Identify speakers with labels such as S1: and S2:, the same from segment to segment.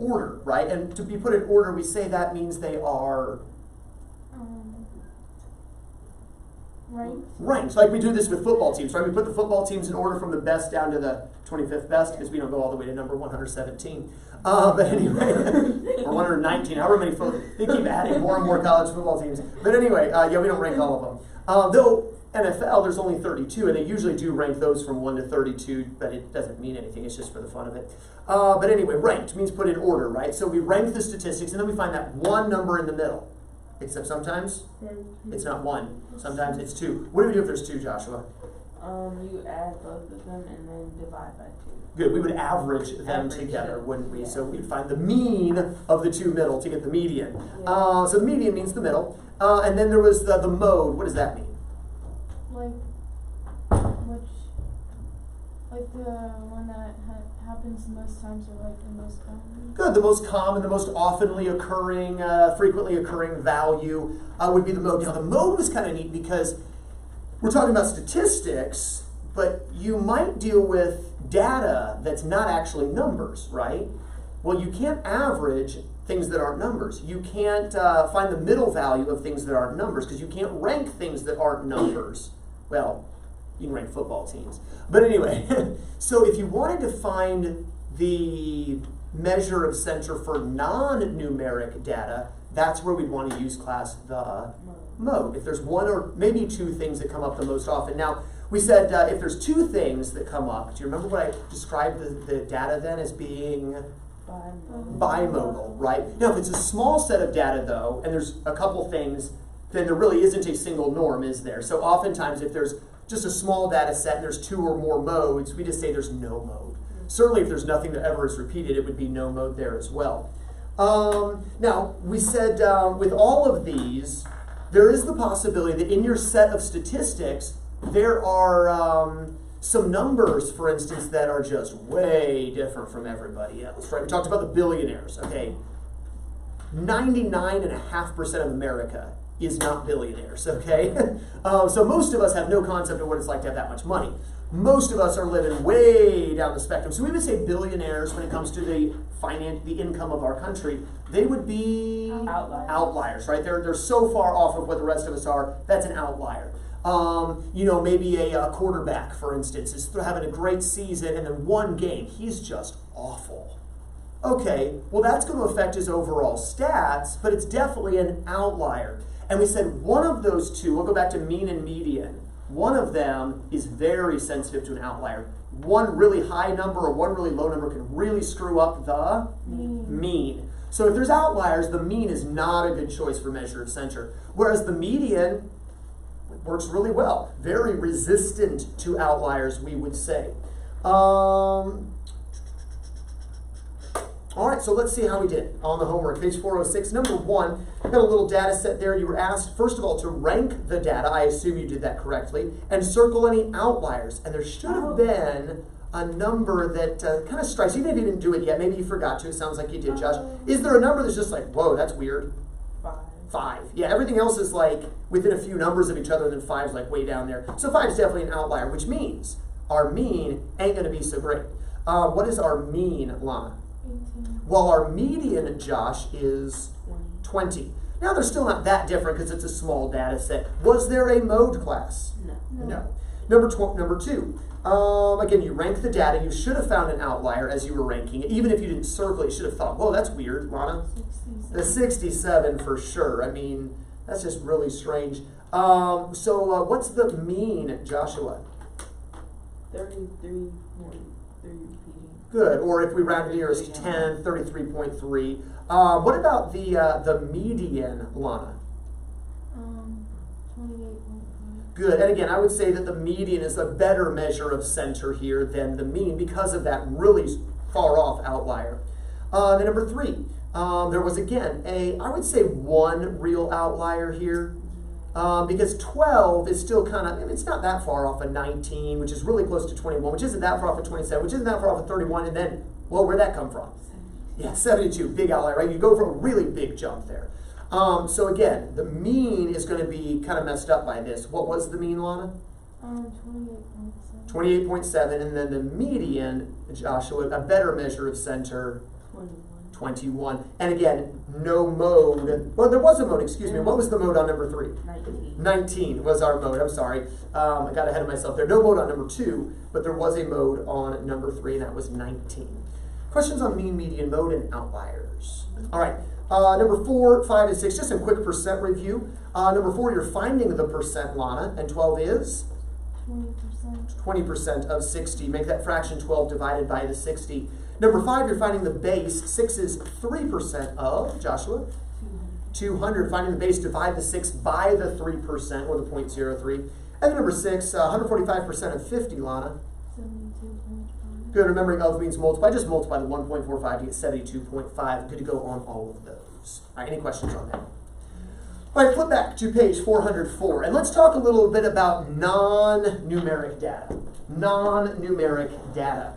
S1: order, right? And to be put in order, we say that means they are ranked. Like we do this with football teams, right? We put the football teams in order from the best down to the 25th best because we don't go all the way to number 117. But anyway, or 119, however many they keep adding more and more college football teams. But anyway, yeah, we don't rank all of them. Though NFL, there's only 32, and they usually do rank those from 1 to 32, but it doesn't mean anything. It's just for the fun of it. But anyway, ranked means put in order, right? So we rank the statistics, and then we find that one number in the middle. Except sometimes it's not 1. Sometimes it's 2. What do we do if there's 2, Joshua?
S2: You add both of them and then divide by 2.
S1: Good. We would average them together, wouldn't we? Yeah. So we'd find the mean of the 2 middle to get the median. Yeah. So the median means the middle. And then there was the mode. What does that mean?
S3: Like the one that happens most times, or like the most common?
S1: Good. The most common, the most oftenly occurring, frequently occurring value would be the mode. Now the mode was kind of neat because we're talking about statistics, but you might deal with data that's not actually numbers, right? Well, you can't average things that aren't numbers. You can't find the middle value of things that aren't numbers because you can't rank things that aren't numbers. Well, you can rank football teams. But anyway, so if you wanted to find the measure of center for non-numeric data, that's where we'd want to use class the mode. If there's 1 or maybe 2 things that come up the most often. Now, we said if there's 2 things that come up, do you remember what I described the data then as being? Bimodal, right? Now, if it's a small set of data, though, and there's a couple things, then there really isn't a single norm, is there? So oftentimes, if there's just a small data set and there's 2 or more modes, we just say there's no mode. Certainly, if there's nothing that ever is repeated, it would be no mode there as well. Now, we said with all of these, there is the possibility that in your set of statistics, there are some numbers, for instance, that are just way different from everybody else, right? We talked about the billionaires, okay? 99.5% of America is not billionaires, okay? So most of us have no concept of what it's like to have that much money. Most of us are living way down the spectrum. So we would say billionaires when it comes to the income of our country, they would be outliers, right? They're so far off of what the rest of us are, that's an outlier. You know, maybe a quarterback, for instance, is having a great season and then one game, he's just awful. Okay, well that's going to affect his overall stats, but it's definitely an outlier. And we said one of those 2, we'll go back to mean and median, one of them is very sensitive to an outlier. One really high number or one really low number can really screw up the mean. So if there's outliers, the mean is not a good choice for measure of center. Whereas the median works really well. Very resistant to outliers, we would say. All right, so let's see how we did on the homework. Page 406, number 1, got a little data set there. You were asked, first of all, to rank the data. I assume you did that correctly. And circle any outliers. And there should have been a number that kind of strikes, even if you didn't do it yet, maybe you forgot to. It sounds like you did, Josh. Is there a number that's just like, whoa, that's weird? 5. Yeah, everything else is like within a few numbers of each other, and then 5 is like way down there. So 5 is definitely an outlier, which means our mean ain't going to be so great. What is our mean, Lana?
S3: 18.
S1: Well, our median, Josh, is 20. Now, they're still not that different because it's a small data set. Was there a mode class? No. Number 2. Again, you rank the data. You should have found an outlier as you were ranking it. Even if you didn't circle it, you should have thought, whoa, that's weird, Lana.
S3: 67.
S1: The 67 for sure. I mean, that's just really strange. So what's the mean, Joshua?
S2: 33.3.
S1: Good. Or if we round it here as 10, 33.3. What about the median, Lana?
S3: 28.5.
S1: Good. And again, I would say that the median is a better measure of center here than the mean because of that really far off outlier. Then number 3, there was again I would say 1 real outlier here. Because 12 is still kind of, it's not that far off of 19, which is really close to 21, which isn't that far off of 27, which isn't that far off of 31, and then, well, where'd that come from? Yeah, 72, big outlier, right? You go for a really big jump there. So again, the mean is going to be kind of messed up by this. What was the mean, Lana?
S3: 28.7.
S1: 28.7, and then the median, Joshua, a better measure of center,
S2: 21.
S1: 21. And again, no mode. Well, there was a mode, excuse me. What was the mode on number 3?
S2: 19.
S1: 19 was our mode, I'm sorry. I got ahead of myself there. No mode on number 2, but there was a mode on number 3, and that was 19. Questions on mean, median, mode, and outliers. All right, number 4, 5, and 6, just a quick percent review. Number 4, you're finding the percent, Lana, and 12 is?
S3: 20%.
S1: 20% of 60. Make that fraction 12 divided by the 60. Number 5, you're finding the base. 6 is 3% of, Joshua? 200. Finding the base, divide the 6 by the 3%, or the 0.03. And then number 6, 145% of 50, Lana.
S3: 72.5.
S1: Good, remembering of means multiply. Just multiply the 1.45 to get 72.5. Good to go on all of those. All right, any questions on that? All right, flip back to page 404, and let's talk a little bit about non-numeric data. Non-numeric data.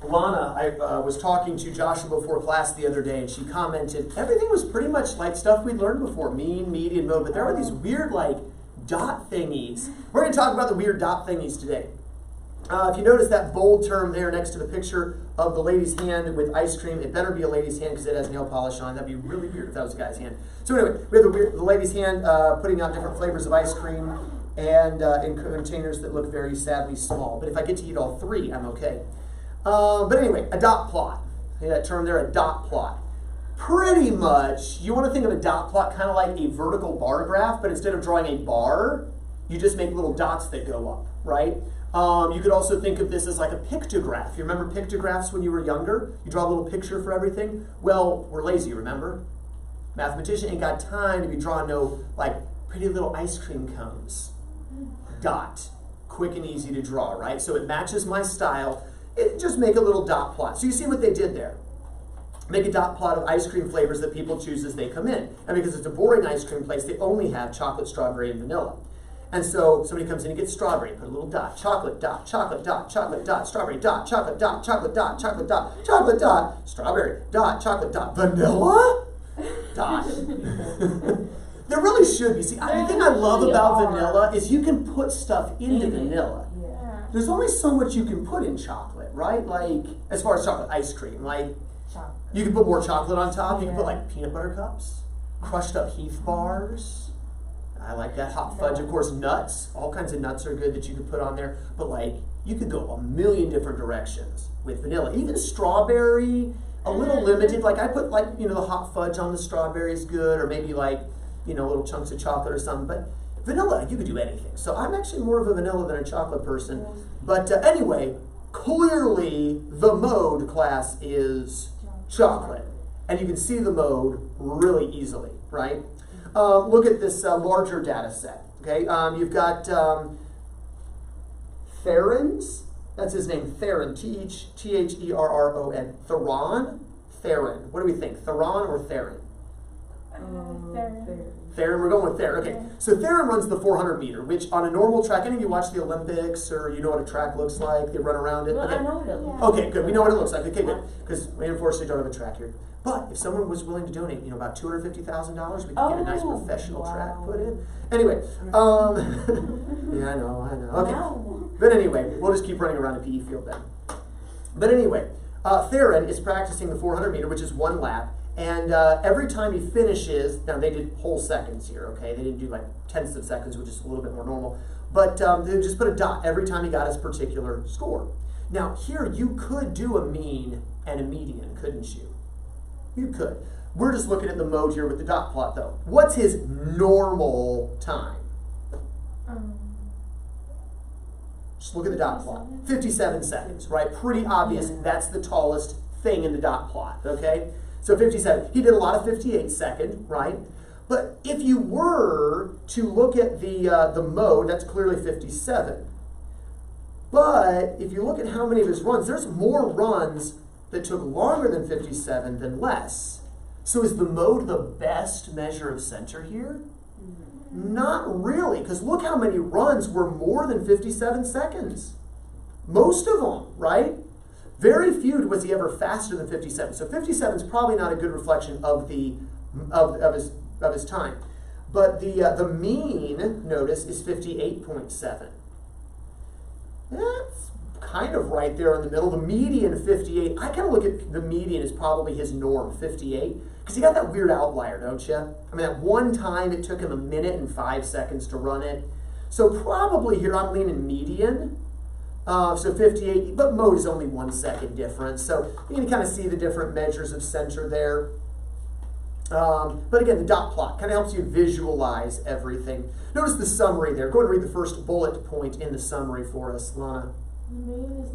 S1: Lana, I was talking to Joshua before class the other day, and she commented, everything was pretty much like stuff we'd learned before, mean, median, mode, but there were these weird, like, dot thingies. We're going to talk about the weird dot thingies today. If you notice that bold term there next to the picture of the lady's hand with ice cream, it better be a lady's hand because it has nail polish on. That'd be really weird if that was a guy's hand. So anyway, we have the lady's hand putting out different flavors of ice cream and in containers that look very sadly small. But if I get to eat all 3, I'm okay. But anyway, a dot plot. See that term there, a dot plot. Pretty much, you want to think of a dot plot kind of like a vertical bar graph, but instead of drawing a bar, you just make little dots that go up, right? You could also think of this as like a pictograph. You remember pictographs when you were younger? You draw a little picture for everything? Well, we're lazy, remember? Mathematician ain't got time to be drawing no, like, pretty little ice cream cones. Dot. Quick and easy to draw, right? So it matches my style. Just make a little dot plot. So you see what they did there. Make a dot plot of ice cream flavors that people choose as they come in. And because it's a boring ice cream place, they only have chocolate, strawberry, and vanilla. And so somebody comes in and gets strawberry, put a little dot, chocolate dot, chocolate dot, chocolate dot, strawberry dot, chocolate dot, chocolate dot, chocolate dot, chocolate dot, strawberry dot, chocolate dot, vanilla dot. There really should be. See, the thing I love about vanilla is you can put stuff into vanilla.
S2: Yeah.
S1: There's only so much you can put in chocolate, right? Like, as far as chocolate ice cream, like,
S2: Chocolate.
S1: you can put more chocolate on top. You can put,
S2: Yeah.
S1: like, peanut butter cups, crushed up Heath bars. I like that. Hot fudge, of course, nuts. All kinds of nuts are good that you could put on there. But, like, you could go a million different directions with vanilla. Even strawberry, a little limited. Like, I put, like, you know, the hot fudge on the strawberry is good, or maybe, like, you know, little chunks of chocolate or something. But vanilla, you could do anything. So I'm actually more of a vanilla than a chocolate person. But anyway, clearly the mode class is chocolate. And you can see the mode really easily, right? Look at this larger data set. Okay, you've got Theron's. That's his name, Theron. T-H-E-R-R-O-N. Theron. Theron. What do we think? Theron or Theron? Theron. We're going with Theron. Okay, so Theron runs the 400 meter, which on a normal track. Any of you watch the Olympics, or you know what a track looks like? They run around it.
S2: Well,
S1: Okay.
S2: I know what it looks
S1: Okay, good. We know what it looks like. Okay, good. Because we unfortunately don't have a track here. But if someone was willing to donate, you know, about $250,000, we could get a nice professional track put in. Anyway, yeah, I know. Okay.
S2: Wow.
S1: But anyway, we'll just keep running around a PE field then. But anyway, Theron is practicing the 400 meter, which is 1 lap. And every time he finishes, now they did whole seconds here, okay? They didn't do like tenths of seconds, which is a little bit more normal. But they just put a dot every time he got his particular score. Now here, you could do a mean and a median, couldn't you? You could. We're just looking at the mode here with the dot plot though. What's his normal time? Just look at the dot plot. 57 seconds, right? Pretty obvious. That's the tallest thing in the dot plot, okay? So 57. He did a lot of 58 second, right? But if you were to look at the mode, that's clearly 57. But if you look at how many of his runs, there's more runs that took longer than 57 than less. So is the mode the best measure of center here? Not really, because look how many runs were more than 57 seconds. Most of them, right? Very few was he ever faster than 57. So 57 is probably not a good reflection of his time. But the mean, notice, is 58.7. That's kind of right there in the middle. The median, 58. I kind of look at the median as probably his norm, 58. Because he got that weird outlier, don't you? I mean, that one time it took him 1 minute and 5 seconds to run it. So probably here I'm leaning median. So 58, but mode is only 1 second difference. So you can kind of see the different measures of center there. But again, the dot plot kind of helps you visualize everything. Notice the summary there. Go ahead and read the first bullet point in the summary for us, Lana.
S3: The mean is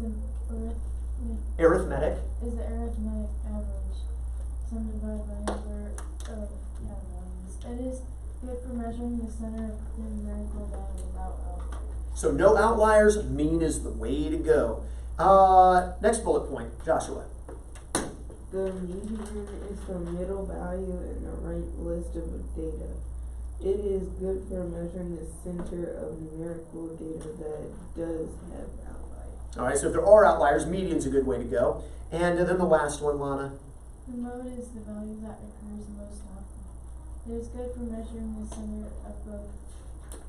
S3: the
S1: Arithmetic.
S3: is the arithmetic average. Sum divided by number of categories. It is good for measuring the center of numerical data without outliers.
S1: So no outliers, mean is the way to go. Next bullet point, Joshua.
S2: The median is the middle value in the right list of data. It is good for measuring the center of numerical data that does have outliers.
S1: All right, so if there are outliers, median's a good way to go. And then the last one, Lana.
S3: The mode is the value that occurs most often. It is good for measuring the center of both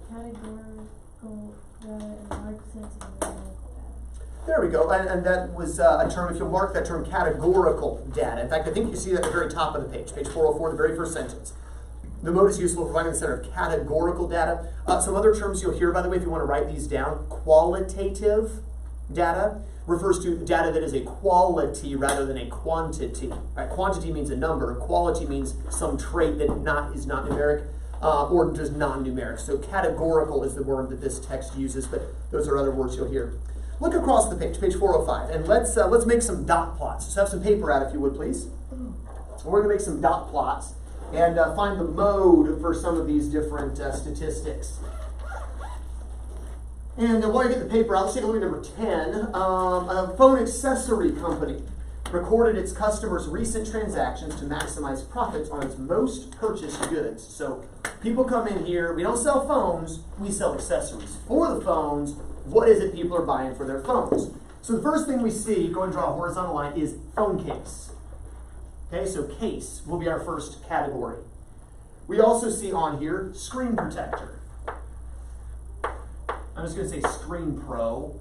S3: categorical data and large sets of numerical data.
S1: There we go, and that was a term, if you'll mark that term, categorical data. In fact, I think you see that at the very top of the page 404, the very first sentence. The mode is useful for finding the center of categorical data. Some other terms you'll hear, by the way, if you want to write these down, qualitative data refers to data that is a quality rather than a quantity. Right? Quantity means a number, quality means some trait that is not numeric or just non-numeric. So categorical is the word that this text uses, but those are other words you'll hear. Look across the page 405, and let's make some dot plots. So have some paper out if you would, please. We're going to make some dot plots and find the mode for some of these different statistics. And while you get the paper out, let's take a look at number 10. A phone accessory company recorded its customers' recent transactions to maximize profits on its most purchased goods. So people come in here, we don't sell phones, we sell accessories for the phones. What is it people are buying for their phones? So the first thing we see, go and draw a horizontal line, is phone case. Okay, so case will be our first category. We also see on here screen protector. I'm just going to say Screen Pro.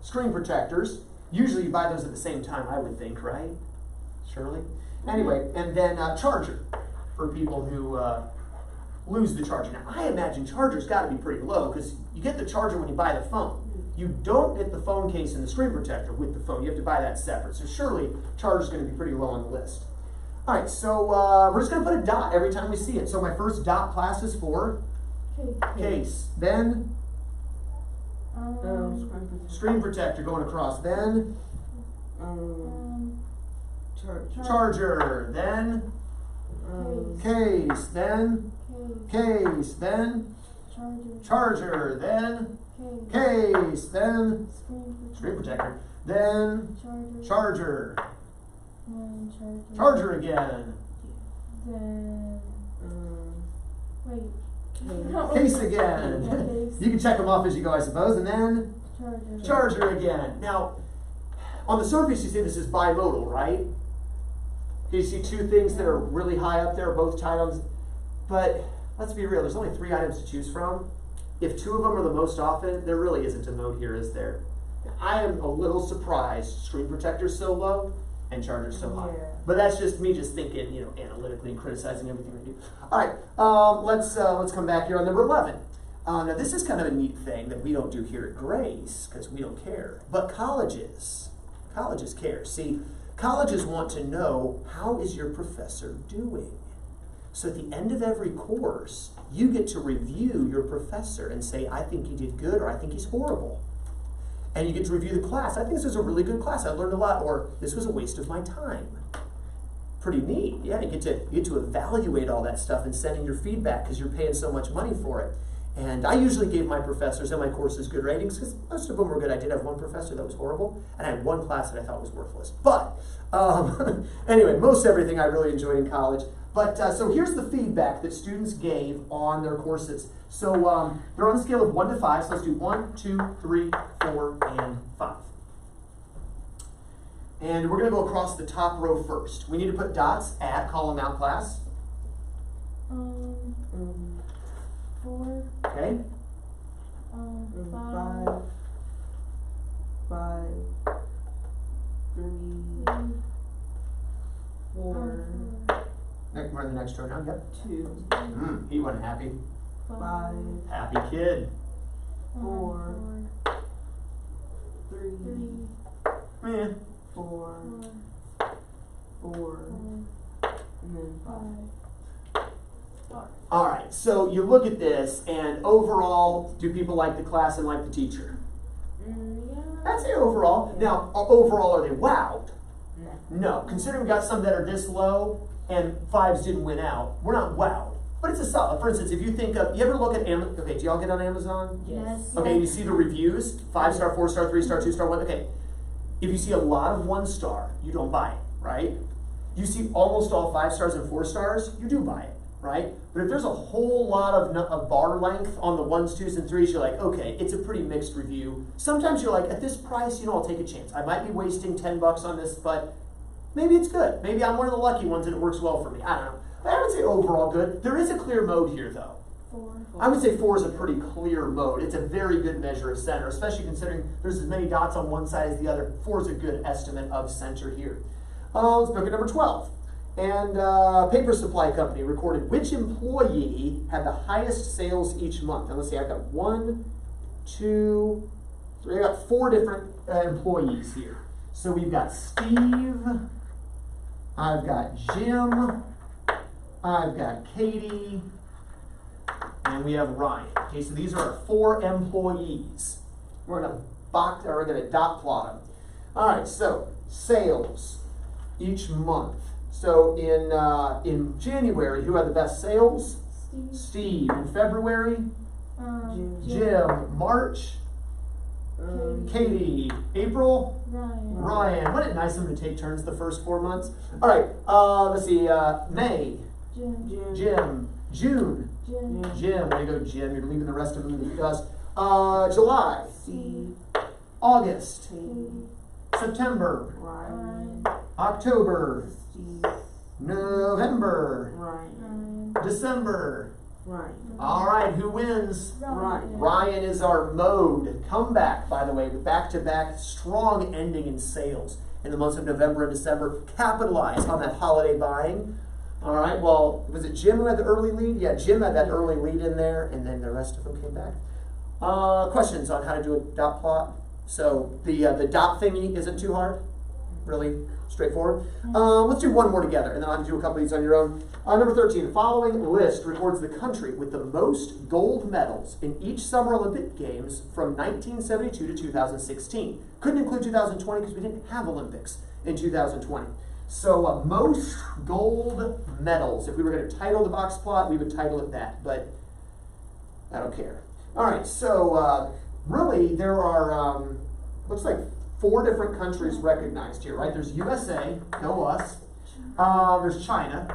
S1: Screen protectors. Usually you buy those at the same time, I would think, right? Surely. Anyway, and then charger for people who lose the charger. Now, I imagine charger's got to be pretty low because you get the charger when you buy the phone. You don't get the phone case and the screen protector with the phone. You have to buy that separate. So surely charger's going to be pretty low on the list. All right, so we're just going to put a dot every time we see it. So my first dot class is for case. Then screen protector going across. Then charger. Then case. Then case. Then charger. Then case. Then screen protector. Then charger. Charger again.
S3: Then
S1: Case again. You can check them off as you go, I suppose. And then charger again. Now, on the surface, you see this is bimodal, right? You see two things that are really high up there, both tied on. But let's be real, there's only 3 items to choose from. If 2 of them are the most often, there really isn't a mode here, is there? I am a little surprised screen protector's so low and charger's so high.
S2: Yeah.
S1: But that's just me just thinking, analytically and criticizing everything we do. All right, let's come back here on number 11. Now this is kind of a neat thing that we don't do here at Grace because we don't care. But colleges care. See, colleges want to know, how is your professor doing? So at the end of every course, you get to review your professor and say, I think he did good, or I think he's horrible. And you get to review the class. I think this was a really good class. I learned a lot, or this was a waste of my time. Pretty neat. Yeah, you get to evaluate all that stuff and send in your feedback because you're paying so much money for it. And I usually gave my professors and my courses good ratings because most of them were good. I did have one professor that was horrible, and I had one class that I thought was worthless. But anyway, most everything I really enjoyed in college. But so here's the feedback that students gave on their courses. So they're on a scale of 1 to 5. So let's do 1, 2, 3, 4, and 5. And we're going to go across the top row first. We need to put dots at, call them out, class.
S3: 4.
S1: Okay.
S3: 5.
S2: 5, 3, 4,
S1: We're in the next row now, yep.
S2: 2,
S1: He wasn't happy.
S2: 5,
S1: Happy kid.
S2: 4, 3,
S1: Eh.
S2: 4, 4, and then 5.
S1: Alright, so you look at this, and overall, do people like the class and like the teacher?
S3: Yeah.
S1: I'd say overall. Now, overall, are they wowed?
S2: No.
S1: No. Considering we got some that are this low, and 5s didn't win out, we're not wowed. But it's a solid. For instance, if you think of, you ever look at Amazon, okay, do y'all get on Amazon?
S3: Yes.
S1: Okay, you see the reviews, 5-star, 4-star, 3-star, 2-star, 1, okay. If you see a lot of 1-star, you don't buy it, right? You see almost all 5 stars and 4 stars, you do buy it, right? But if there's a whole lot of bar length on the 1s, 2s, and 3s, you're like, okay, it's a pretty mixed review. Sometimes you're like, at this price, I'll take a chance. I might be wasting $10 on this, but maybe it's good. Maybe I'm one of the lucky ones and it works well for me. I don't know. But I would say overall good. There is a clear mode here, though.
S3: 4.
S1: I would say 4 is a pretty clear mode. It's a very good measure of center, especially considering there's as many dots on one side as the other. 4 is a good estimate of center here. Let's look at number 12. And paper supply company recorded which employee had the highest sales each month. And let's see, I've got 1, 2, 3. I've got 4 different employees here. So we've got Steve, I've got Jim, I've got Katie, and we have Ryan. Okay, so these are our 4 employees. We're gonna dot plot them. All right, so sales each month. So in January, who had the best sales? Steve. In February, Jim. March, Katie. April, Ryan. Wasn't it nice of them to take turns the first 4 months? All right, let's see. May, Jim. June, Jim. Way to go, Jim. You're leaving the rest of them in the dust. July,
S2: Steve,
S1: August,
S2: Steve,
S1: September,
S2: Ryan,
S1: October,
S2: Steve,
S1: November,
S2: Ryan,
S1: December.
S2: Ryan.
S1: All right, who wins?
S2: Ryan.
S1: Ryan is our mode. Comeback, by the way, with back-to-back strong ending in sales in the months of November and December. Capitalize on that holiday buying. All right, well, was it Jim who had the early lead? Yeah, Jim had that early lead in there, and then the rest of them came back. Questions on how to do a dot plot? So the dot thingy isn't too hard, really straightforward. Let's do one more together, and then I'll do a couple of these on your own. Number 13, the following list records the country with the most gold medals in each Summer Olympic Games from 1972 to 2016. Couldn't include 2020 because we didn't have Olympics in 2020. So most gold medals. If we were going to title the box plot, we would title it that, but I don't care. All right, so really there are, looks like 4 different countries recognized here, right? There's USA, go us. There's China,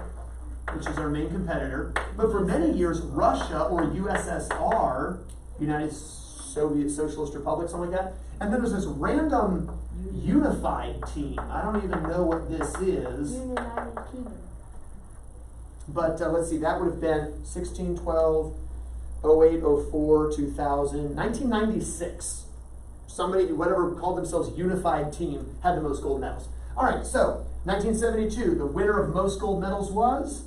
S1: which is our main competitor. But for many years, Russia or USSR, United Soviet Socialist Republic, something like that. And then there's this random unified team. I don't even know what this is.
S3: United Kingdom.
S1: But let's see, that would have been 16, 12, 08, 04, 2000, 1996. Somebody, whatever called themselves unified team, had the most gold medals. All right, so 1972, the winner of most gold medals was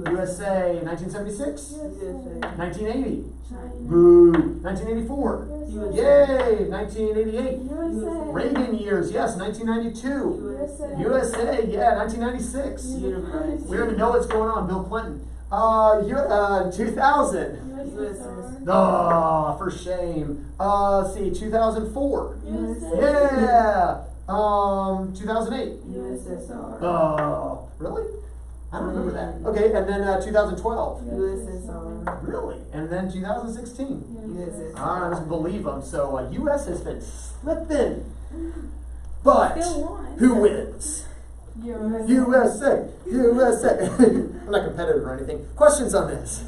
S1: USA. 1976,
S2: USA.
S1: 1980,
S3: China.
S1: boo. 1984,
S3: USA.
S1: yay. 1988,
S3: USA.
S1: Reagan years, yes. 1992,
S3: USA.
S1: USA, yeah. 1996,
S2: Unified.
S1: we don't even know what's going on. Bill Clinton. 2000.
S3: USSR.
S1: Oh, for shame. Let's see, 2004.
S3: USA.
S1: Yeah. 2008.
S2: USSR.
S1: Oh, really? I don't remember that. Okay, and then 2012.
S2: USSR.
S1: Really? And then 2016.
S2: USSR.
S1: All right, let's believe them. So US has been slipping. But
S3: Still won.
S1: who wins? USA. USA. I'm not competitive or anything. Questions on this?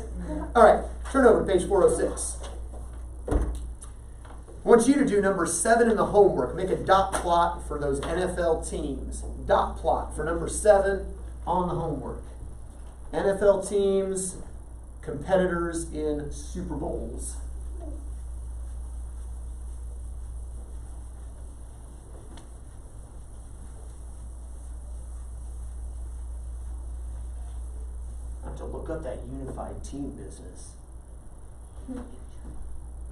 S1: All right, turn over to page 406. I want you to do number 7 in the homework. Make a dot plot for those NFL teams. Dot plot for number 7 on the homework. NFL teams, competitors in Super Bowls. have to look up that unified team business. I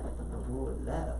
S1: don't know what was that about.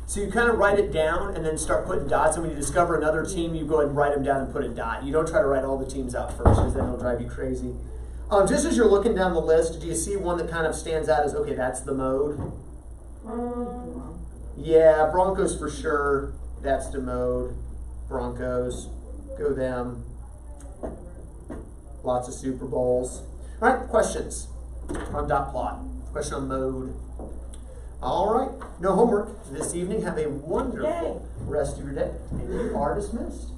S1: So you kind of write it down and then start putting dots, and when you discover another team, you go ahead and write them down and put a dot. You don't try to write all the teams out first, because then it'll drive you crazy. Just as you're looking down the list, do you see one that kind of stands out as, okay, that's the mode? Yeah, Broncos for sure. That's the mode. Broncos. Go them. Lots of Super Bowls. All right, questions on dot plot. Question on mode. All right, no homework this evening. Have a wonderful rest of your day, and you are dismissed.